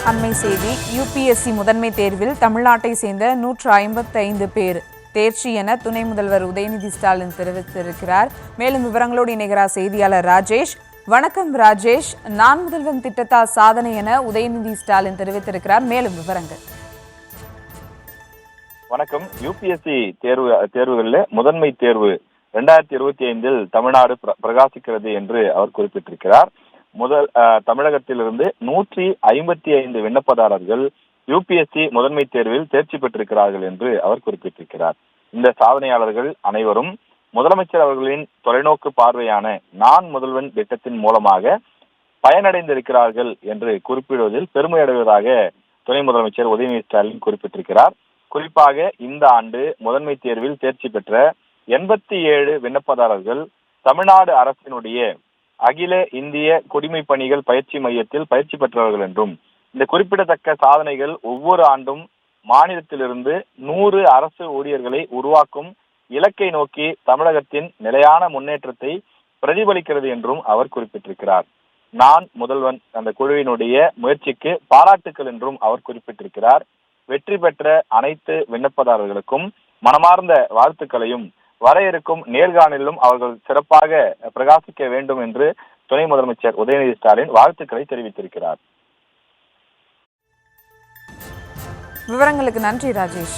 அண்மை செய்தி. யுபிஎஸ்சி முதன்மை தேர்வில் தமிழ்நாட்டை சேர்ந்த 155 பேர் தேர்ச்சி என துணை முதல்வர் உதயநிதி ஸ்டாலின் தெரிவித்திருக்கிறார். மேலும் விவரங்களோடு இணைகிறார் செய்தியாளர் ராஜேஷ். வணக்கம் ராஜேஷ். நான் முதல்வன் திட்டத்தால் சாதனை என உதயநிதி ஸ்டாலின் தெரிவித்திருக்கிறார். மேலும் விவரங்கள். வணக்கம். யுபிஎஸ்சி தேர்வுகளில் முதன்மை தேர்வு 2025 தமிழ்நாடு பிரகாசிக்கிறது என்று அவர் குறிப்பிட்டிருக்கிறார். தமிழகத்திலிருந்து 155 விண்ணப்பதாரர்கள் யுபிஎஸ்சி முதன்மை தேர்வில் தேர்ச்சி பெற்றிருக்கிறார்கள் என்று அவர் குறிப்பிட்டிருக்கிறார். இந்த சாதனையாளர்கள் அனைவரும் முதலமைச்சர் அவர்களின் தொலைநோக்கு பார்வையான நான் முதல்வன் திட்டத்தின் மூலமாக பயனடைந்திருக்கிறார்கள் என்று குறிப்பிடுவதில் பெருமை அடைவதாக துணை முதலமைச்சர் உதயநிதி ஸ்டாலின் குறிப்பிட்டிருக்கிறார். குறிப்பாக இந்த ஆண்டு முதன்மை தேர்வில் தேர்ச்சி பெற்ற 87 விண்ணப்பதாரர்கள் தமிழ்நாடு அரசினுடைய அகில இந்திய குடிமை பணிகள் பயிற்சி மையத்தில் பயிற்சி பெற்றவர்கள் என்றும், இந்த குறிப்பிடத்தக்க சாதனைகள் ஒவ்வொரு ஆண்டும் மாநிலத்திலிருந்து 100 அரசு ஊழியர்களை உருவாக்கும் இலக்கை நோக்கி தமிழகத்தின் நிலையான முன்னேற்றத்தை பிரதிபலிக்கிறது என்றும் அவர் குறிப்பிட்டிருக்கிறார். நான் முதல்வன் அந்த குழுவினுடைய முயற்சிக்கு பாராட்டுக்கள் என்றும் அவர் குறிப்பிட்டிருக்கிறார். வெற்றி பெற்ற அனைத்து விண்ணப்பதாரர்களுக்கும் மனமார்ந்த வாழ்த்துக்களையும் வர இருக்கும் நேர்காணலிலும் அவர்கள் சிறப்பாக பிரகாசிக்க வேண்டும் என்று துணை முதலமைச்சர் உதயநிதி ஸ்டாலின் வாழ்த்துக்களை தெரிவித்திருக்கிறார். விவரங்களுக்கு நன்றி ராஜேஷ்.